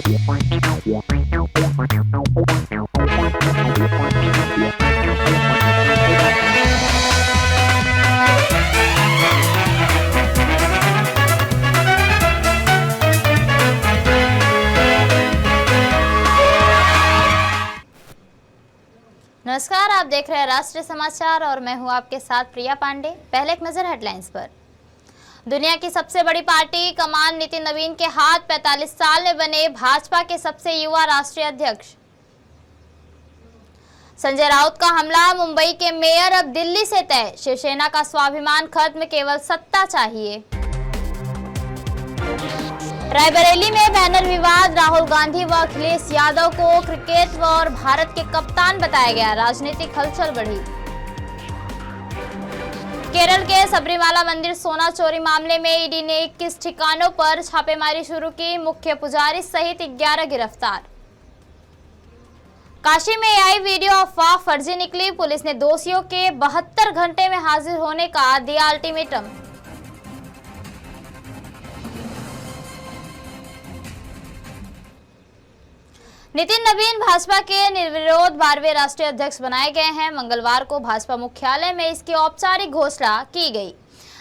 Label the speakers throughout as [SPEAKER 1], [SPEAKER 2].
[SPEAKER 1] नमस्कार, आप देख रहे हैं राष्ट्रीय समाचार और मैं हूं आपके साथ प्रिया पांडे। पहले एक नजर हेडलाइंस पर। दुनिया की सबसे बड़ी पार्टी कमान नितिन नवीन के हाथ, 45 साल में बने भाजपा के सबसे युवा राष्ट्रीय अध्यक्ष। संजय राउत का हमला, मुंबई के मेयर अब दिल्ली से तय, शिवसेना का स्वाभिमान खत्म, केवल सत्ता चाहिए। रायबरेली में बैनर विवाद, राहुल गांधी व अखिलेश यादव को क्रिकेट और भारत के कप्तान बताया गया, राजनीतिक हलचल बढ़ी। केरल के सबरीमाला मंदिर सोना चोरी मामले में ईडी ने 21 ठिकानों पर छापेमारी शुरू की, मुख्य पुजारी सहित 11 गिरफ्तार। काशी में आई वीडियो अफवाह फर्जी निकली, पुलिस ने दोषियों के 72 घंटे में हाजिर होने का दिया अल्टीमेटम। नितिन नवीन भाजपा के निर्विरोध 12वें राष्ट्रीय अध्यक्ष बनाए गए हैं। मंगलवार को भाजपा मुख्यालय में इसकी औपचारिक घोषणा की गई,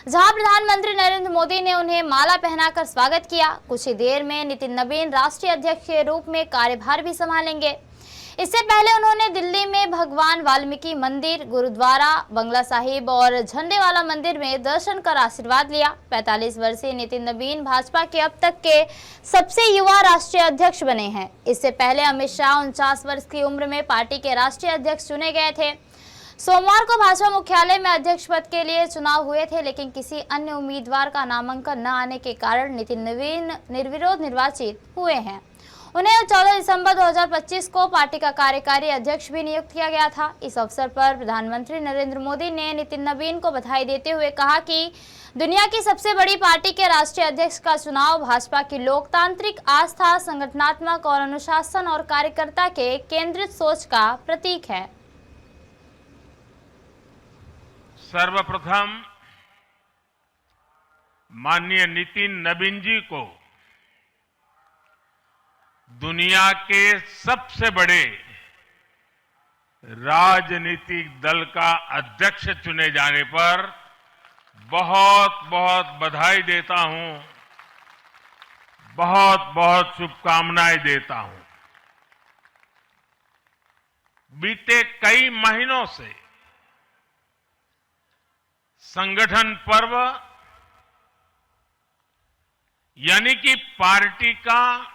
[SPEAKER 1] जहां प्रधानमंत्री नरेंद्र मोदी ने उन्हें माला पहनाकर स्वागत किया। कुछ ही देर में नितिन नवीन राष्ट्रीय अध्यक्ष के रूप में कार्यभार भी संभालेंगे। इससे पहले उन्होंने दिल्ली में भगवान वाल्मीकि मंदिर, गुरुद्वारा, बंगला साहिब और झंडेवाला मंदिर में दर्शन कर आशीर्वाद लिया। 45 वर्षीय नितिन नवीन भाजपा के अब तक के सबसे युवा राष्ट्रीय अध्यक्ष बने हैं। इससे पहले अमित शाह 49 वर्ष की उम्र में पार्टी के राष्ट्रीय अध्यक्ष चुने गए थे। सोमवार को भाजपा मुख्यालय में अध्यक्ष पद के लिए चुनाव हुए थे, लेकिन किसी अन्य उम्मीदवार का नामांकन न आने के कारण नितिन नवीन निर्विरोध निर्वाचित हुए हैं। उन्हें 14 दिसंबर 2025 को पार्टी का कार्यकारी अध्यक्ष भी नियुक्त किया गया था। इस अवसर पर प्रधानमंत्री नरेंद्र मोदी ने नितिन नवीन को बधाई देते हुए कहा कि दुनिया की सबसे बड़ी पार्टी के राष्ट्रीय अध्यक्ष का चुनाव भाजपा की लोकतांत्रिक आस्था, संगठनात्मक और अनुशासन और कार्यकर्ता के केंद्रित सोच का प्रतीक है।
[SPEAKER 2] सर्वप्रथम माननीय नितिन नवीन जी को दुनिया के सबसे बड़े राजनीतिक दल का अध्यक्ष चुने जाने पर बहुत बहुत बधाई देता हूं, बहुत बहुत शुभकामनाएं देता हूं। बीते कई महीनों से संगठन पर्व यानी कि पार्टी का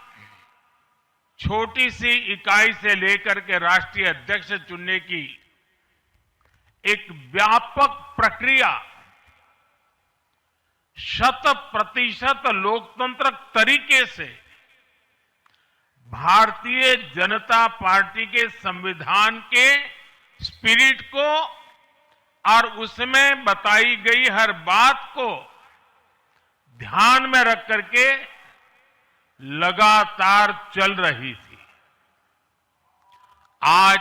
[SPEAKER 2] छोटी सी इकाई से लेकर के राष्ट्रीय अध्यक्ष चुनने की एक व्यापक प्रक्रिया 100% लोकतंत्र तरीके से भारतीय जनता पार्टी के संविधान के स्पिरिट को और उसमें बताई गई हर बात को ध्यान में रख करके लगातार चल रही थी। आज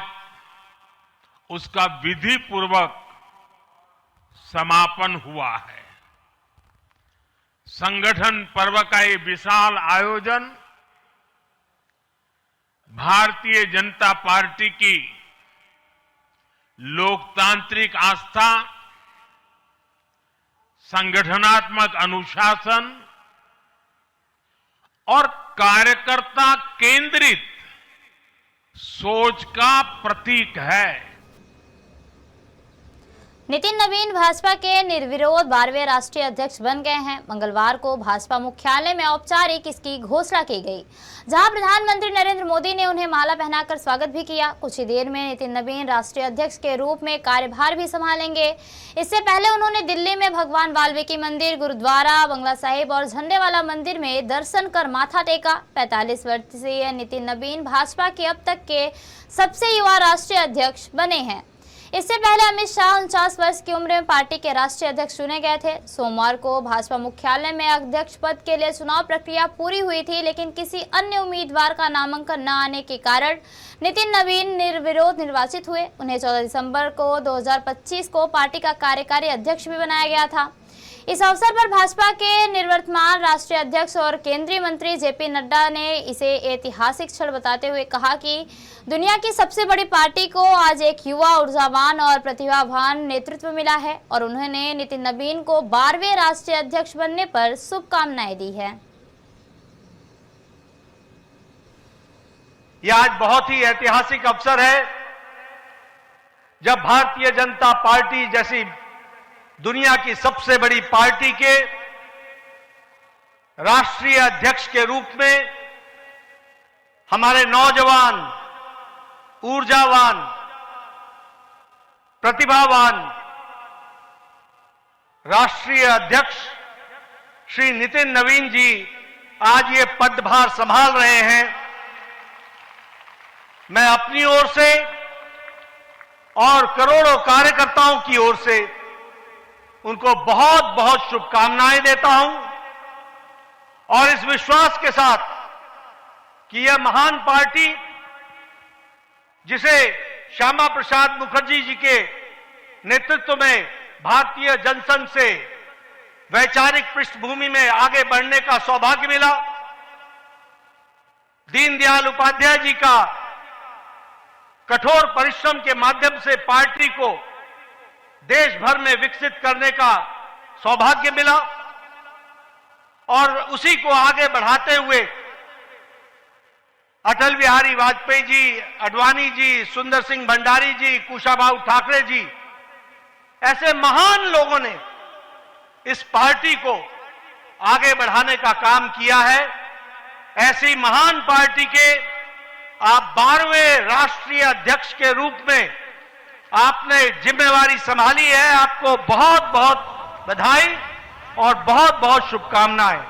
[SPEAKER 2] उसका विधि पूर्वक समापन हुआ है। संगठन पर्व का ये विशाल आयोजन भारतीय जनता पार्टी की लोकतांत्रिक आस्था, संगठनात्मक अनुशासन और कार्यकर्ता केंद्रित सोच का प्रतीक है।
[SPEAKER 1] नितिन नवीन भाजपा के निर्विरोध 12वें राष्ट्रीय अध्यक्ष बन गए हैं। मंगलवार को भाजपा मुख्यालय में औपचारिक इसकी घोषणा की गई, जहां प्रधानमंत्री नरेंद्र मोदी ने उन्हें माला पहनाकर स्वागत भी किया। कुछ ही देर में नितिन नवीन राष्ट्रीय अध्यक्ष के रूप में कार्यभार भी संभालेंगे। इससे पहले उन्होंने दिल्ली में भगवान वाल्मीकि मंदिर, गुरुद्वारा, बंगला साहिब और झंडेवाला मंदिर में दर्शन कर माथा टेका। 45 वर्षीय नितिन नवीन भाजपा के अब तक के सबसे युवा राष्ट्रीय अध्यक्ष बने हैं। इससे पहले अमित शाह 49 वर्ष की उम्र में पार्टी के राष्ट्रीय अध्यक्ष चुने गए थे। सोमवार को भाजपा मुख्यालय में अध्यक्ष पद के लिए चुनाव प्रक्रिया पूरी हुई थी, लेकिन किसी अन्य उम्मीदवार का नामांकन न आने के कारण नितिन नवीन निर्विरोध निर्वाचित हुए। उन्हें 14 दिसंबर को 2025 को पार्टी का कार्यकारी अध्यक्ष भी बनाया गया था। इस अवसर पर भाजपा के निवर्तमान राष्ट्रीय अध्यक्ष और केंद्रीय मंत्री जेपी नड्डा ने इसे ऐतिहासिक क्षण बताते हुए कहा कि दुनिया की सबसे बड़ी पार्टी को आज एक युवा, ऊर्जावान और प्रतिभावान नेतृत्व मिला है और उन्होंने नितिन नवीन को 12वें राष्ट्रीय अध्यक्ष बनने पर शुभकामनाएं दी है।
[SPEAKER 3] यह आज बहुत ही ऐतिहासिक अवसर है जब भारतीय जनता पार्टी जैसी दुनिया की सबसे बड़ी पार्टी के राष्ट्रीय अध्यक्ष के रूप में हमारे नौजवान, ऊर्जावान, प्रतिभावान राष्ट्रीय अध्यक्ष श्री नितिन नवीन जी आज ये पदभार संभाल रहे हैं। मैं अपनी ओर से और करोड़ों कार्यकर्ताओं की ओर से उनको बहुत बहुत शुभकामनाएं देता हूं और इस विश्वास के साथ कि यह महान पार्टी जिसे श्यामा प्रसाद मुखर्जी जी के नेतृत्व में भारतीय जनसंघ से वैचारिक पृष्ठभूमि में आगे बढ़ने का सौभाग्य मिला, दीनदयाल उपाध्याय जी का कठोर परिश्रम के माध्यम से पार्टी को देश भर में विकसित करने का सौभाग्य मिला और उसी को आगे बढ़ाते हुए अटल बिहारी वाजपेयी जी, अडवाणी जी, सुंदर सिंह भंडारी जी, कुशाभाऊ ठाकरे जी, ऐसे महान लोगों ने इस पार्टी को आगे बढ़ाने का काम किया है। ऐसी महान पार्टी के आप 12वें राष्ट्रीय अध्यक्ष के रूप में आपने जिम्मेवारी संभाली है। आपको बहुत बहुत बधाई और बहुत बहुत शुभकामनाएं।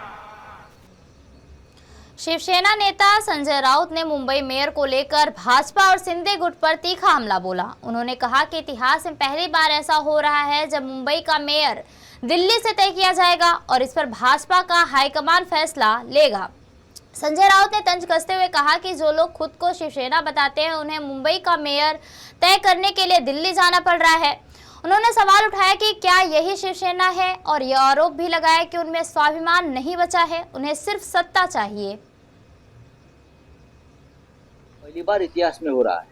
[SPEAKER 1] शिवसेना नेता संजय राउत ने मुंबई मेयर को लेकर भाजपा और शिंदे गुट पर तीखा हमला बोला। उन्होंने कहा कि इतिहास में पहली बार ऐसा हो रहा है जब मुंबई का मेयर दिल्ली से तय किया जाएगा और इस पर भाजपा का हाईकमान फैसला लेगा। संजय राउत ने तंज कसते हुए कहा कि जो लोग खुद को शिवसेना बताते हैं उन्हें मुंबई का मेयर तय करने के लिए दिल्ली जाना पड़ रहा है। उन्होंने सवाल उठाया कि क्या यही शिवसेना है और यह आरोप भी लगाया कि उनमें स्वाभिमान नहीं बचा है, उन्हें सिर्फ सत्ता चाहिए।
[SPEAKER 4] पहली बार इतिहास में हो रहा है,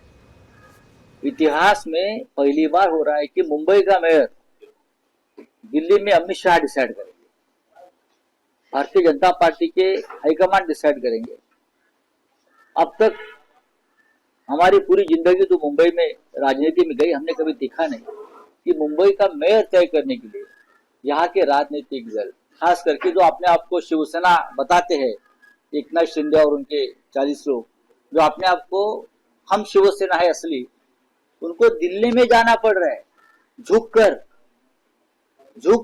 [SPEAKER 4] इतिहास में पहली बार हो रहा है कि मुंबई का मेयर दिल्ली में अमित शाह डिसाइड करेंगे, भारतीय जनता पार्टी के हाईकमान डिसाइड करेंगे। अब तक हमारी पूरी जिंदगी तो मुंबई में राजनीति में गई, हमने कभी देखा नहीं कि मुंबई का मेयर तय करने के लिए यहाँ के राजनीतिक दल, खास करके जो अपने आप को शिवसेना बताते हैं, एकनाथ शिंदे और उनके 40 लोग जो अपने आप को हम शिवसेना है असली, उनको दिल्ली में जाना पड़ रहा है झुक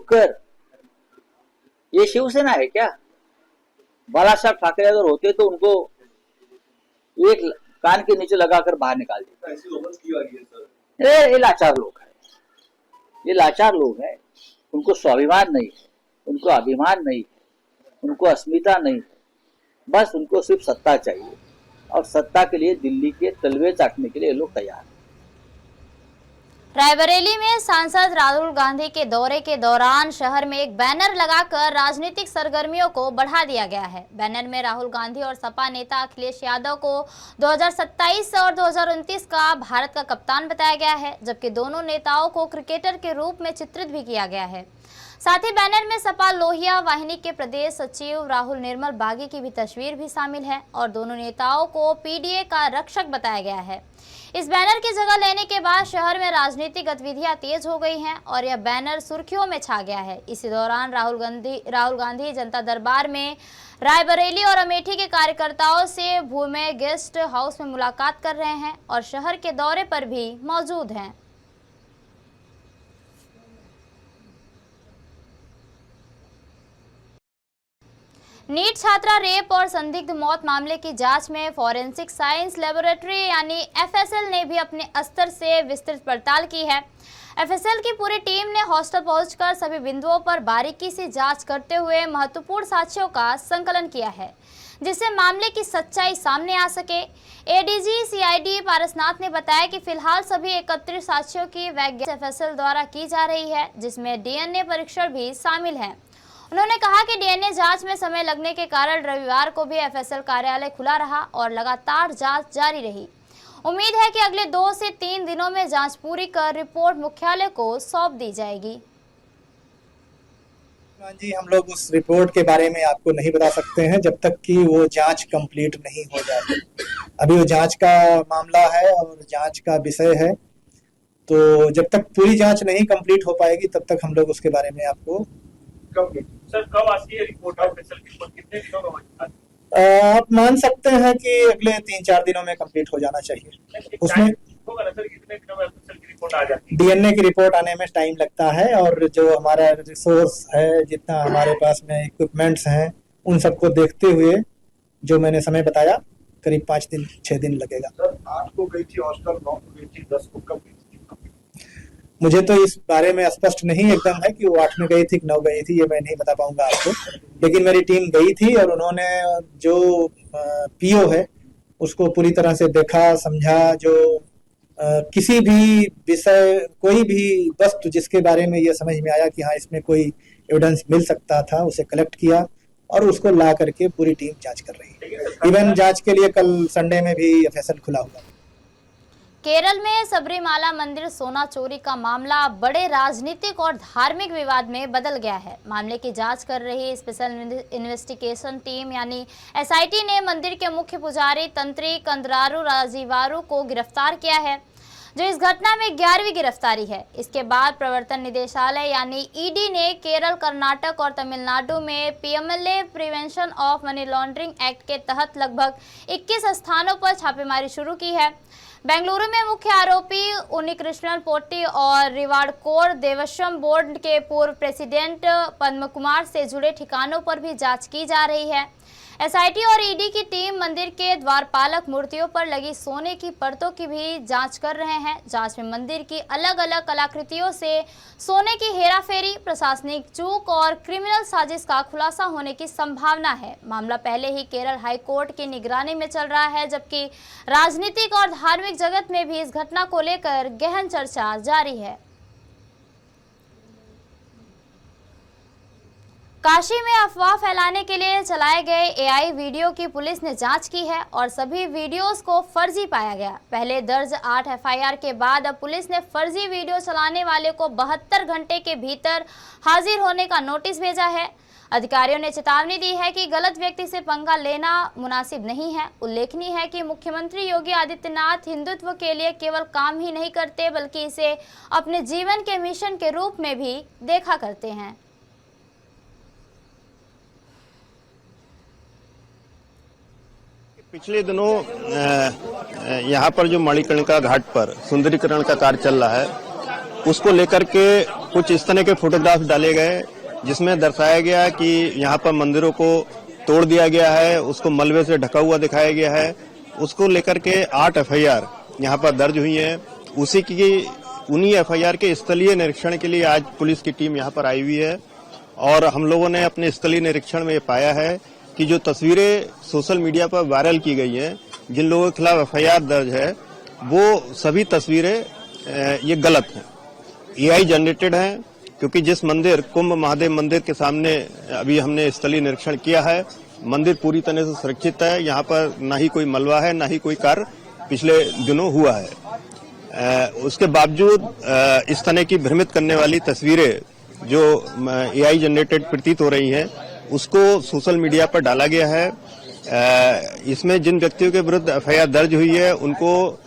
[SPEAKER 4] कर। ये शिवसेना है क्या? बाला साहब ठाकरे अगर होते तो उनको एक कान के नीचे लगाकर बाहर निकाल देते। ये लाचार लोग हैं, ये लाचार लोग हैं। उनको स्वाभिमान नहीं है, उनको अभिमान नहीं है, उनको अस्मिता नहीं है, बस उनको सिर्फ सत्ता चाहिए और सत्ता के लिए दिल्ली के तलवे चाटने के लिए लोग तैयार हैं।
[SPEAKER 1] रायबरेली में सांसद राहुल गांधी के दौरे के दौरान शहर में एक बैनर लगाकर राजनीतिक सरगर्मियों को बढ़ा दिया गया है। बैनर में राहुल गांधी और सपा नेता अखिलेश यादव को 2027 और 2029 का भारत का कप्तान बताया गया है, जबकि दोनों नेताओं को क्रिकेटर के रूप में चित्रित भी किया गया है। साथ ही बैनर में सपा लोहिया वाहिनी के प्रदेश सचिव राहुल निर्मल बागी की भी तस्वीर भी शामिल है और दोनों नेताओं को पीडीए का रक्षक बताया गया है। इस बैनर की जगह लेने के बाद शहर में राजनीतिक गतिविधियां तेज हो गई हैं और यह बैनर सुर्खियों में छा गया है। इसी दौरान राहुल गांधी जनता दरबार में रायबरेली और अमेठी के कार्यकर्ताओं से भूमि गेस्ट हाउस में मुलाकात कर रहे हैं और शहर के दौरे पर भी मौजूद हैं। नीट छात्रा रेप और संदिग्ध मौत मामले की जांच में फॉरेंसिक साइंस लेबोरेटरी यानी एफएसएल ने भी अपने स्तर से विस्तृत पड़ताल की है। एफएसएल की पूरी टीम ने हॉस्टल पहुंचकर सभी बिंदुओं पर बारीकी से जांच करते हुए महत्वपूर्ण साक्ष्यों का संकलन किया है। जिससे मामले की सच्चाई सामने आ सके। एडीजी सीआईडी पारसनाथ ने बताया कि फिलहाल सभी एकत्रित साक्ष्यों की वैज्ञानिक एफएसएल द्वारा की जा रही है, जिसमें डीएनए परीक्षण भी शामिल है। उन्होंने कहा कि डीएनए जांच में समय लगने के कारण रविवार को भी एफएसएल कार्यालय खुला रहा और लगातार जांच जारी रही। उम्मीद है कि अगले 2 से 3 दिनों में जांच पूरी कर रिपोर्ट मुख्यालय को सौंप दी जाएगी।
[SPEAKER 5] जी, हम लोग उस रिपोर्ट के बारे में आपको नहीं बता सकते हैं जब तक कि वो जांच कंप्लीट नहीं हो जाती। अभी वो जांच का मामला है और जांच का विषय है, तो जब तक पूरी जांच नहीं कंप्लीट हो पाएगी तब तक हम लोग उसके बारे में आपको
[SPEAKER 6] कब आती है रिपोर्ट और रिपोर्ट कितने दिनों में होगी?
[SPEAKER 5] आप मान सकते हैं कि अगले 3-4 दिनों में कंप्लीट हो जाना चाहिए। उसमें
[SPEAKER 6] होगा ना सर, कितने दिनों में एफएसएल की रिपोर्ट आ जाती है?
[SPEAKER 5] डीएनए की रिपोर्ट आने में टाइम लगता है और जो हमारा रिसोर्स है, जितना हमारे पास में इक्विपमेंट्स हैं, उन सबको देखते हुए जो मैंने समय बताया करीब 5-6 दिन लगेगा।
[SPEAKER 6] सर 8 को गई थी हॉस्टल, 9 को गई थी, 10 को कब गई थी?
[SPEAKER 5] मुझे तो इस बारे में स्पष्ट नहीं एकदम है कि वो 8 में गई थी कि 9 गई थी, ये मैं नहीं बता पाऊंगा आपको। लेकिन मेरी टीम गई थी और उन्होंने जो पीओ है उसको पूरी तरह से देखा, समझा। जो किसी भी विषय, कोई भी वस्तु जिसके बारे में ये समझ में आया कि हाँ इसमें कोई एविडेंस मिल सकता था, उसे कलेक्ट किया और उसको ला करके पूरी टीम जांच कर रही है। इवन जांच के लिए कल संडे में भी एफएसएल खुला हुआ है।
[SPEAKER 1] केरल में सबरीमाला मंदिर सोना चोरी का मामला बड़े राजनीतिक और धार्मिक विवाद में बदल गया है। मामले की जांच कर रही स्पेशल इन्वेस्टिगेशन टीम यानी एसआईटी ने मंदिर के मुख्य पुजारी तंत्री कंदरारू राजीवारू को गिरफ्तार किया है, जो इस घटना में 11वीं गिरफ्तारी है। इसके बाद प्रवर्तन निदेशालय यानी ईडी ने केरल, कर्नाटक और तमिलनाडु में PMLA prevention of money laundering act के तहत लगभग 21 स्थानों पर छापेमारी शुरू की है। बेंगलुरु में मुख्य आरोपी उन्नीकृष्णन पोट्टी और रिवाड़कोर देवस्थम बोर्ड के पूर्व प्रेसिडेंट पद्म कुमार से जुड़े ठिकानों पर भी जांच की जा रही है। एसआईटी और ईडी की टीम मंदिर के द्वारपालक मूर्तियों पर लगी सोने की परतों की भी जांच कर रहे हैं। जांच में मंदिर की अलग अलग कलाकृतियों से सोने की हेराफेरी, प्रशासनिक चूक और क्रिमिनल साजिश का खुलासा होने की संभावना है। मामला पहले ही केरल हाई कोर्ट की निगरानी में चल रहा है, जबकि राजनीतिक और धार्मिक जगत में भी इस घटना को लेकर गहन चर्चा जारी है। काशी में अफवाह फैलाने के लिए चलाए गए एआई वीडियो की पुलिस ने जांच की है और सभी वीडियोस को फर्जी पाया गया। पहले दर्ज 8 एफआईआर के बाद अब पुलिस ने फर्जी वीडियो चलाने वाले को 72 घंटे के भीतर हाजिर होने का नोटिस भेजा है। अधिकारियों ने चेतावनी दी है कि गलत व्यक्ति से पंगा लेना मुनासिब नहीं है। उल्लेखनीय है कि मुख्यमंत्री योगी आदित्यनाथ हिंदुत्व के लिए केवल काम ही नहीं करते, बल्कि इसे अपने जीवन के मिशन के रूप में भी देखा करते हैं।
[SPEAKER 7] पिछले दिनों यहाँ पर जो मणिकर्णिका घाट पर सुंदरीकरण का कार्य चल रहा है, उसको लेकर के कुछ इस तरह के फोटोग्राफ डाले गए जिसमें दर्शाया गया कि यहाँ पर मंदिरों को तोड़ दिया गया है, उसको मलबे से ढका हुआ दिखाया गया है। उसको लेकर के 8 एफआईआर यहाँ पर दर्ज हुई हैं। उन्हीं एफआईआर के स्थलीय निरीक्षण के लिए आज पुलिस की टीम यहाँ पर आई हुई है और हम लोगों ने अपने स्थलीय निरीक्षण में ये पाया है कि जो तस्वीरें सोशल मीडिया पर वायरल की गई हैं, जिन लोगों के खिलाफ एफआईआर दर्ज है, वो सभी तस्वीरें ये गलत हैं, एआई जनरेटेड हैं। क्योंकि जिस मंदिर कुंभ महादेव मंदिर के सामने अभी हमने स्थलीय निरीक्षण किया है, मंदिर पूरी तरह से सुरक्षित है। यहाँ पर ना ही कोई मलबा है, ना ही कोई कार्य पिछले दिनों हुआ है। उसके बावजूद इस तरह की भ्रमित करने वाली तस्वीरें जो एआई जनरेटेड प्रतीत हो रही हैं, उसको सोशल मीडिया पर डाला गया है। इसमें जिन व्यक्तियों के विरुद्ध एफआईआर दर्ज हुई है, उनको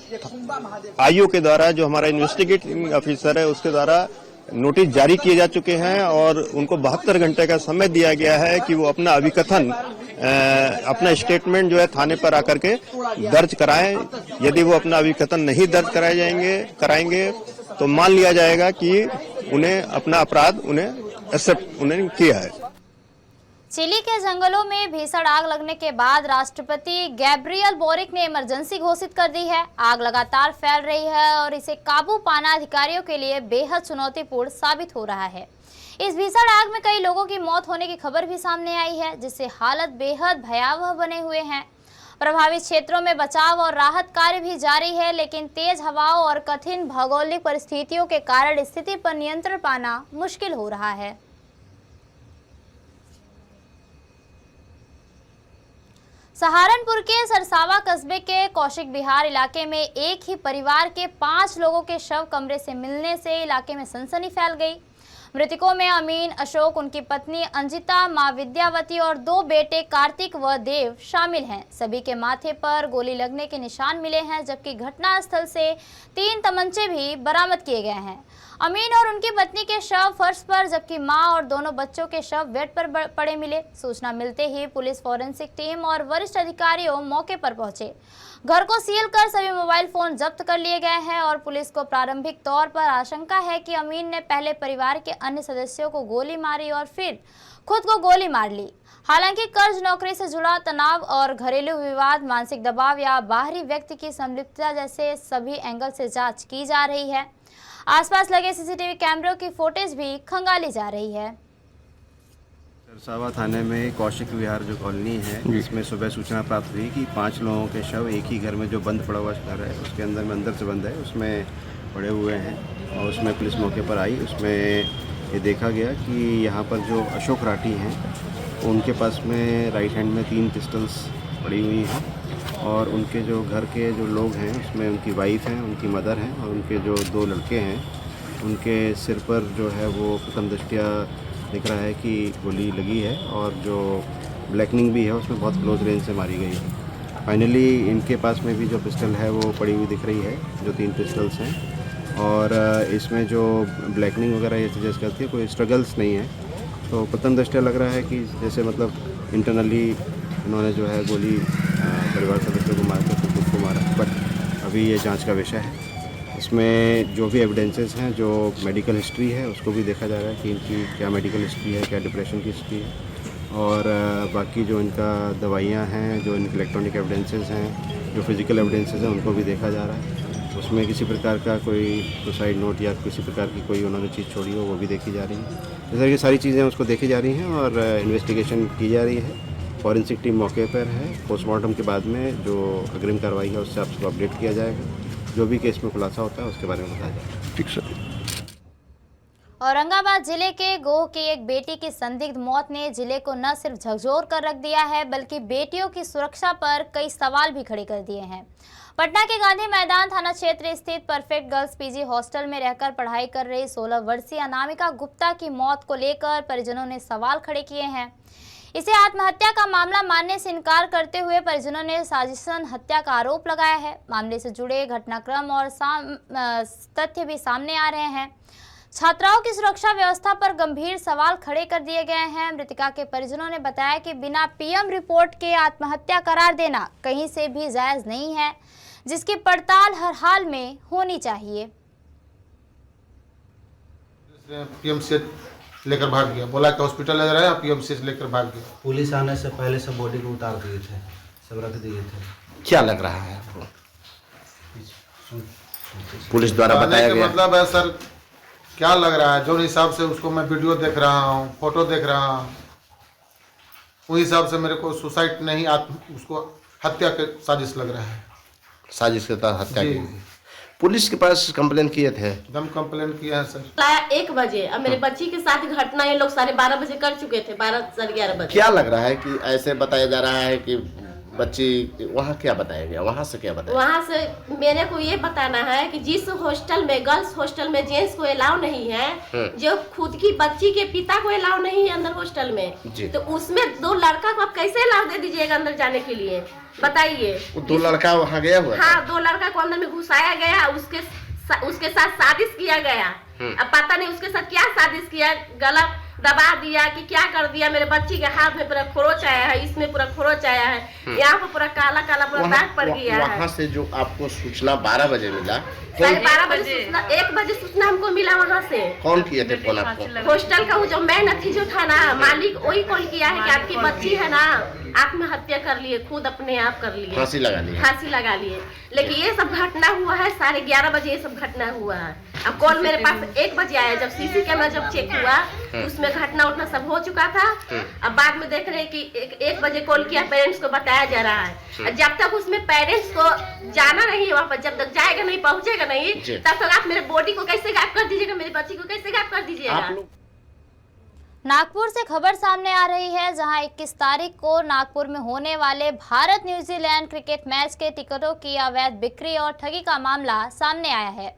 [SPEAKER 7] आईओ के द्वारा, जो हमारा इन्वेस्टिगेटिंग ऑफिसर है, उसके द्वारा नोटिस जारी किए जा चुके हैं और उनको 72 घंटे का समय दिया गया है कि वो अपना अभिकथन, अपना स्टेटमेंट जो है थाने पर आकर के दर्ज कराएं। यदि वो अपना अभिकथन नहीं दर्ज कराएंगे तो मान लिया जाएगा कि उन्हें अपना अपराध उन्हें किया है।
[SPEAKER 1] चिली के जंगलों में भीषण आग लगने के बाद राष्ट्रपति गैब्रियल बोरिक ने इमरजेंसी घोषित कर दी है। आग लगातार फैल रही है और इसे काबू पाना अधिकारियों के लिए बेहद चुनौतीपूर्ण साबित हो रहा है। इस भीषण आग में कई लोगों की मौत होने की खबर भी सामने आई है, जिससे हालत बेहद भयावह बने हुए हैं। प्रभावित क्षेत्रों में बचाव और राहत कार्य भी जारी है, लेकिन तेज हवाओं और कठिन भौगोलिक परिस्थितियों के कारण स्थिति पर नियंत्रण पाना मुश्किल हो रहा है। सहारनपुर के सरसावा कस्बे के कौशिक बिहार इलाके में एक ही परिवार के 5 लोगों के शव कमरे से मिलने से इलाके में सनसनी फैल गई। मृतकों में अमीन, अशोक, उनकी पत्नी अंजिता, मां विद्यावती और 2 बेटे कार्तिक व देव शामिल हैं। सभी के माथे पर गोली लगने के निशान मिले हैं, जबकि घटनास्थल से 3 तमंचे भी बरामद किए गए हैं। अमीन और उनकी पत्नी के शव फर्श पर, जबकि मां और दोनों बच्चों के शव बेड पर पड़े मिले। सूचना मिलते ही पुलिस, फॉरेंसिक टीम और वरिष्ठ अधिकारियों मौके पर पहुंचे। घर को सील कर सभी मोबाइल फोन जब्त कर लिए गए हैं और पुलिस को प्रारंभिक तौर पर आशंका है कि अमीन ने पहले परिवार के अन्य सदस्यों को गोली मारी और फिर खुद को गोली मार ली। हालांकि कर्ज, नौकरी से जुड़ा तनाव और घरेलू विवाद, मानसिक दबाव या बाहरी व्यक्ति की संलिप्तता जैसे सभी एंगल से जांच की जा रही है। आसपास लगे सीसीटीवी कैमरों की फुटेज भी खंगाली जा रही है।
[SPEAKER 8] सरसावा थाने में कौशिक विहार जो कॉलोनी है, जिसमें सुबह सूचना प्राप्त हुई कि 5 लोगों के शव एक ही घर में, जो बंद पड़ा हुआ घर है उसके अंदर से बंद है, उसमें पड़े हुए हैं। और उसमें पुलिस मौके पर आई। उसमें ये देखा गया कि यहाँ पर जो अशोक राठी हैं, उनके पास में राइट हैंड में 3 पिस्टल्स पड़ी हुई हैं और उनके जो घर के जो लोग हैं उसमें उनकी वाइफ हैं, उनकी मदर हैं और उनके जो 2 लड़के हैं, उनके सिर पर जो है वो प्रथम दृष्टया दिख रहा है कि गोली लगी है और जो ब्लैकनिंग भी है उसमें बहुत क्लोज रेंज से मारी गई है। फाइनली इनके पास में भी जो पिस्टल है वो पड़ी हुई दिख रही है, जो 3 पिस्टल्स हैं। और इसमें जो ब्लैकनिंग वगैरह ये सजेस्ट करती है, कोई स्ट्रगल्स नहीं है। तो प्रथम दृष्टया लग रहा है कि जैसे मतलब इंटरनली इन्होंने जो है गोली परिवार सदस्यों को मार कर खुद को मारा। बट अभी ये जांच का विषय है। इसमें जो भी एविडेंसेस हैं, जो मेडिकल हिस्ट्री है, उसको भी देखा जा रहा है कि इनकी क्या मेडिकल हिस्ट्री है, क्या डिप्रेशन की हिस्ट्री है। और बाकी जो इनका दवाइयाँ हैं, जो इनके इलेक्ट्रॉनिक एविडेंसेस हैं, जो फिज़िकल एविडेंसेस हैं, उनको भी देखा जा रहा है। उसमें किसी प्रकार का कोई सुसाइड नोट या किसी प्रकार की कोई उन्होंने चीज़ छोड़ी हो, वो भी देखी जा रही है। जैसे ये सारी चीज़ें उसको देखी जा रही हैं और इन्वेस्टिगेशन की जा रही है। फॉरेंसिक टीम मौके पर है। पोस्टमार्टम के बाद में जो अग्रिम कार्रवाई है उससे आपको अपडेट किया जाएगा। जो भी केस में खुलासा होता है उसके बारे में बताया जाएगा। ठीक सर।
[SPEAKER 1] औरंगाबाद जिले के गोह की एक बेटी की संदिग्ध मौत ने जिले को न सिर्फ झकझोर कर रख दिया है, बल्कि बेटियों की सुरक्षा पर कई सवाल भी खड़े कर दिए हैं। पटना के गांधी मैदान थाना क्षेत्र स्थित परफेक्ट गर्ल्स पीजी हॉस्टल में रहकर पढ़ाई कर रही 16 वर्षीय अनामिका गुप्ता की मौत को लेकर परिजनों ने सवाल खड़े किए हैं। इसे आत्महत्या का मामला मानने से इनकार करते हुए परिजनों ने साजिशन हत्या का आरोप लगाया है। मामले से जुड़े घटनाक्रम और तथ्य भी सामने आ रहे हैं। छात्राओं की सुरक्षा व्यवस्था पर गंभीर सवाल खड़े कर दिए गए हैं। मृतका के परिजनों ने बताया कि बिना पीएम रिपोर्ट के आत्महत्या करार देना कहीं से भी जायज नहीं है, जिसकी पड़ताल हर हाल में होनी चाहिए।
[SPEAKER 9] पीएम से लेकर भाग गया, बोला कि हॉस्पिटल ले रहा है, पीएम से लेकर भाग गया।
[SPEAKER 10] पुलिस आने से पहले सब बॉडी को उतार दिए थे, सब रख दिए थे।
[SPEAKER 11] क्या लग रहा है आपको? पुलिस द्वारा बताया गया
[SPEAKER 9] मतलब है सर, क्या लग रहा है? जो हिसाब से उसको मैं वीडियो देख रहा हूँ, फोटो देख रहा हूँ, उस हिसाब से मेरे को सुसाइड नहीं, उसको हत्या के साजिश लग रहा है।
[SPEAKER 11] साजिश के तहत हत्या की। पुलिस के पास कंप्लेन किए थे?
[SPEAKER 9] एकदम कंप्लेन किया है सर।
[SPEAKER 12] 1 बजे अब मेरे बच्ची के साथ घटना ये लोग 12:30 बजे कर चुके थे, 12 साढ़े 11 बजे।
[SPEAKER 11] क्या लग रहा है कि ऐसे बताया जा रहा है कि बच्ची वहाँ क्या बताया गया? वहाँ से क्या बताया?
[SPEAKER 12] वहाँ से मेरे को ये बताना है कि जिस हॉस्टल में, गर्ल्स हॉस्टल में जेंट्स को अलाउ नहीं है, जो खुद की बच्ची के पिता को अलाउ नहीं है अंदर हॉस्टल में, तो उसमें 2 लड़का को आप कैसे अलाउ दे दीजिएगा अंदर जाने के लिए? बताइए।
[SPEAKER 11] 2 लड़का वहाँ गया हुआ?
[SPEAKER 12] हाँ, 2 लड़का को अंदर में घुसाया गया, उसके साथ साजिश किया गया। अब पता नहीं उसके साथ क्या साजिश किया, गला दबा दिया कि क्या कर दिया। मेरे बच्ची के हाथ में पूरा खरोच आया है, इसमें पूरा खरोच आया है, यहाँ पर पूरा काला काला पूरा दाग पड़ गया है।
[SPEAKER 11] वहाँ से जो आपको सूचना 12 बजे मिला?
[SPEAKER 12] 12:30 बजे सूचना, 1 बजे सूचना हमको मिला। वहाँ से
[SPEAKER 11] कौन किया थे फोन आपको?
[SPEAKER 12] हॉस्टल का वो जो मैन थी, जो था ना मालिक, वही कॉल किया है कि आपकी बच्ची है ना आत्महत्या कर लिए, खुद अपने आप कर लिए,
[SPEAKER 11] फांसी लगा ली,
[SPEAKER 12] फांसी लगा लिए। लेकिन ये सब घटना हुआ है 11:30 बजे, ये सब घटना हुआ है। अब कॉल मेरे पास 1 बजे आया, जब सीसी कैमरा जब चेक हुआ उसमें घटना उठना सब हो चुका था। अब बाद में देख रहे हैं कि 1 बजे कॉल किया, पेरेंट्स को बताया जा रहा है। जब तक उसमें पेरेंट्स को जाना नहीं वहाँ पर, जब तक जाएगा नहीं, पहुंचेगा नहीं, तब तक आप मेरे बॉडी को कैसे गायब कर दीजिएगा, मेरी बच्ची को कैसे गायब कर दीजिएगा।
[SPEAKER 1] नागपुर से खबर सामने आ रही है, जहां 21 तारीख को नागपुर में होने वाले भारत न्यूजीलैंड क्रिकेट मैच के टिकटों की अवैध बिक्री और ठगी का मामला सामने आया है।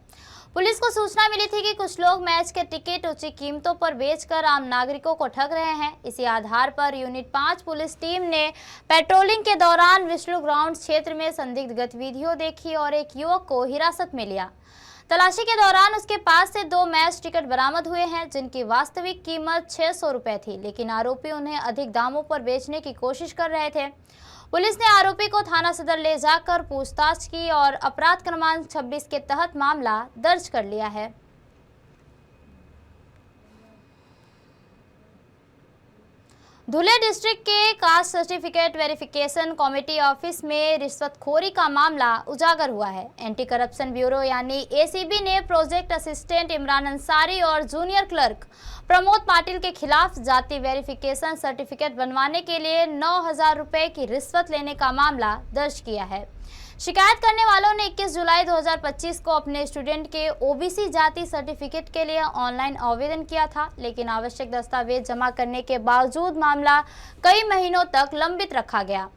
[SPEAKER 1] पुलिस को सूचना मिली थी कि कुछ लोग मैच के टिकट ऊंची कीमतों पर बेचकर आम नागरिकों को ठग रहे हैं। इसी आधार पर यूनिट 5 पुलिस टीम ने पेट्रोलिंग के दौरान विष्णु ग्राउंड क्षेत्र में संदिग्ध गतिविधियां देखी और एक युवक को हिरासत में लिया। तलाशी के दौरान उसके पास से 2 मैच टिकट बरामद हुए हैं, जिनकी वास्तविक कीमत 600 रुपए थी, लेकिन आरोपी उन्हें अधिक दामों पर बेचने की कोशिश कर रहे थे। पुलिस ने आरोपी को थाना सदर ले जाकर पूछताछ की और अपराध क्रमांक 26 के तहत मामला दर्ज कर लिया है। धुले डिस्ट्रिक्ट के caste certificate verification committee office में रिश्वतखोरी का मामला उजागर हुआ है। एंटी करप्शन ब्यूरो यानी एसीबी ने प्रोजेक्ट असिस्टेंट इमरान अंसारी और जूनियर क्लर्क प्रमोद पाटिल के खिलाफ जाति वेरिफिकेशन सर्टिफिकेट बनवाने के लिए 9,000 रुपए की रिश्वत लेने का मामला दर्ज किया है। शिकायत करने वालों ने 21 जुलाई 2025 को अपने स्टूडेंट के ओबीसी जाति सर्टिफिकेट के लिए ऑनलाइन आवेदन किया था, लेकिन आवश्यक दस्तावेज जमा करने के बावजूद मामला कई महीनों तक लंबित रखा गया।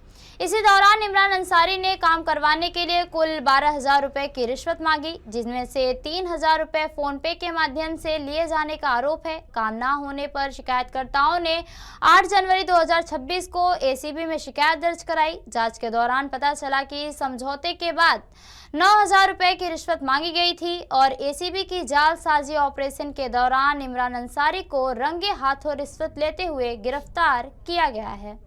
[SPEAKER 1] इसी दौरान इमरान अंसारी ने काम करवाने के लिए कुल 12,000 रुपए की रिश्वत मांगी, जिसमें से 3,000 रुपए फोन पे के माध्यम से लिए जाने का आरोप है। काम ना होने पर शिकायतकर्ताओं ने 8 जनवरी 2026 को एसीबी में शिकायत दर्ज कराई। जांच के दौरान पता चला कि समझौते के बाद 9,000 रुपए की रिश्वत मांगी गई थी और एसीबी की जालसाजी ऑपरेशन के दौरान इमरान अंसारी को रंगे हाथों रिश्वत लेते हुए गिरफ्तार किया गया है।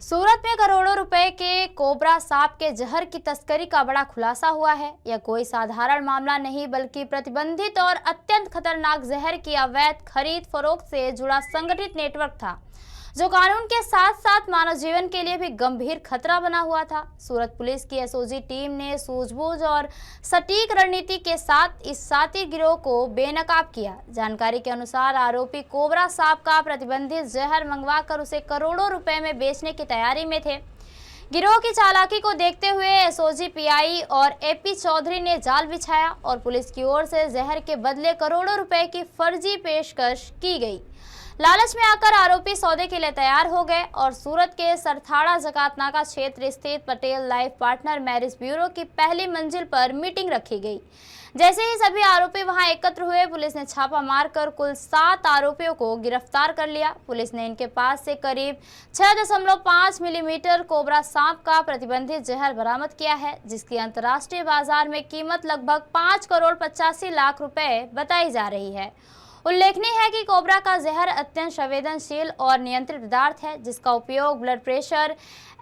[SPEAKER 1] सूरत में करोड़ों रुपए के कोबरा सांप के जहर की तस्करी का बड़ा खुलासा हुआ है। यह कोई साधारण मामला नहीं, बल्कि प्रतिबंधित और अत्यंत खतरनाक जहर की अवैध खरीद फरोख्त से जुड़ा संगठित नेटवर्क था, जो कानून के साथ साथ मानव जीवन के लिए भी गंभीर खतरा बना हुआ था। सूरत पुलिस की एसओजी टीम ने सूझबूझ और सटीक रणनीति के साथ इस शातिर गिरोह को बेनकाब किया। जानकारी के अनुसार आरोपी कोबरा सांप का प्रतिबंधित जहर मंगवाकर उसे करोड़ों रुपए में बेचने की तैयारी में थे। गिरोह की चालाकी को देखते हुए एसओजी पीआई और एपी चौधरी ने जाल बिछाया और पुलिस की ओर से जहर के बदले करोड़ों रुपए की फर्जी पेशकश की गई। लालच में आकर आरोपी सौदे के लिए तैयार हो गए और सूरत के सरथाड़ा जकातनाका क्षेत्र स्थित Patel life partner marriage bureau की पहली मंजिल पर मीटिंग रखी गई। जैसे ही सभी आरोपी वहां एकत्र हुए, पुलिस ने छापा मारकर कुल 7 आरोपियों को गिरफ्तार कर लिया। पुलिस ने इनके पास से करीब 6.5 मिलीमीटर कोबरा सांप का प्रतिबंधित जहर बरामद किया है, जिसकी अंतर्राष्ट्रीय बाजार में कीमत लगभग 5 करोड़ 85 लाख रुपए बताई जा रही है। उल्लेखनीय है कि कोबरा का जहर अत्यंत संवेदनशील और नियंत्रित पदार्थ है, जिसका उपयोग ब्लड प्रेशर,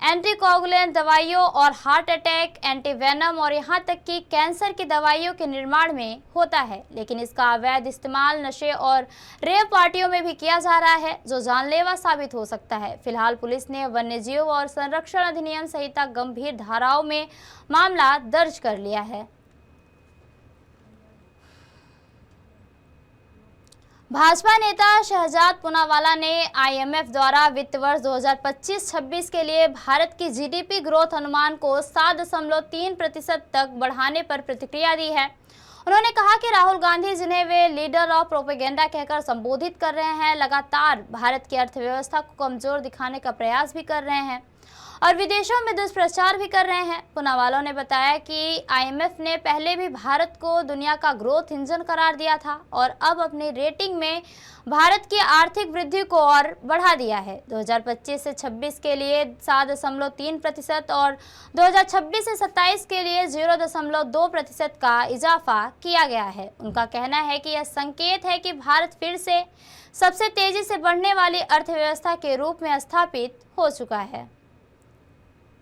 [SPEAKER 1] एंटीकोगुलेंट दवाइयों और हार्ट अटैक, एंटीवेनम और यहां तक कि कैंसर की दवाइयों के निर्माण में होता है। लेकिन इसका अवैध इस्तेमाल नशे और रेव पार्टियों में भी किया जा रहा है, जो जानलेवा साबित हो सकता है। फिलहाल पुलिस ने वन्यजीव और संरक्षण अधिनियम सहित गंभीर धाराओं में मामला दर्ज कर लिया है। भाजपा नेता शहजाद पूनावाला ने आईएमएफ द्वारा वित्त वर्ष 2025-26 के लिए भारत की जीडीपी ग्रोथ अनुमान को 7.3% तक बढ़ाने पर प्रतिक्रिया दी है। उन्होंने कहा कि राहुल गांधी, जिन्हें वे लीडर ऑफ प्रोपेगेंडा कहकर संबोधित कर रहे हैं, लगातार भारत की अर्थव्यवस्था को कमजोर दिखाने का प्रयास भी कर रहे हैं और विदेशों में दुष्प्रचार भी कर रहे हैं। पूनावाला ने बताया कि आईएमएफ ने पहले भी भारत को दुनिया का ग्रोथ इंजन करार दिया था और अब अपनी रेटिंग में भारत की आर्थिक वृद्धि को और बढ़ा दिया है। 2025 से 26 के लिए 7.3% और 2026 से 27 के लिए 0.2% का इजाफा किया गया है। उनका कहना है कि यह संकेत है कि भारत फिर से सबसे तेजी से बढ़ने वाली अर्थव्यवस्था के रूप में स्थापित हो चुका है।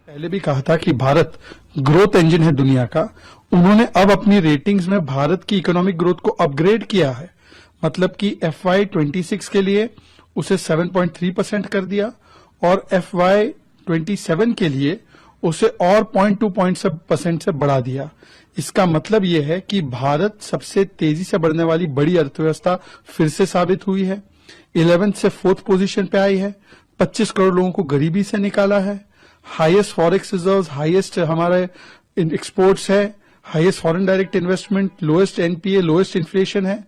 [SPEAKER 13] पहले भी कहा था कि भारत ग्रोथ इंजन है दुनिया का। उन्होंने अब अपनी रेटिंग्स में भारत की इकोनॉमिक ग्रोथ को अपग्रेड किया है। मतलब कि FY26 के लिए उसे 7.3% कर दिया और FY27 के लिए उसे और 0.2% से बढ़ा दिया। इसका मतलब यह है कि भारत सबसे तेजी से बढ़ने वाली बड़ी अर्थव्यवस्था फिर से साबित हुई है। 11th से 4th पोजीशन पे आई है। 25 करोड़ लोगों को गरीबी से निकाला है। हाईएस्ट फॉरेक्स रिजर्व्स, हाईएस्ट हमारे एक्सपोर्ट्स है, highest foreign direct investment, lowest NPA, lowest inflation है।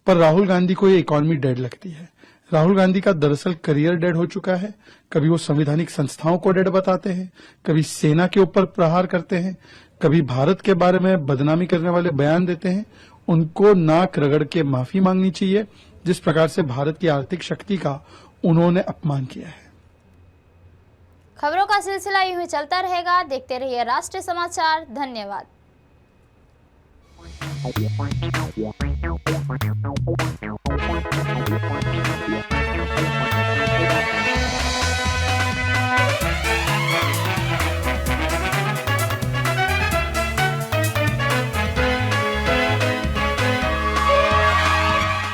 [SPEAKER 13] पर राहुल गांधी को ये इकोनॉमी डेड लगती है। राहुल गांधी का दरअसल करियर डेड हो चुका है। कभी वो संवैधानिक संस्थाओं को डेड बताते हैं, कभी सेना के ऊपर प्रहार करते हैं, कभी भारत के बारे में बदनामी करने वाले बयान देते हैं। उनको नाक रगड़ के माफी मांगनी चाहिए जिस प्रकार से भारत की आर्थिक शक्ति का उन्होंने अपमान किया है।
[SPEAKER 1] खबरों का सिलसिला यूं ही चलता रहेगा। देखते रहिए राष्ट्रीय समाचार। धन्यवाद।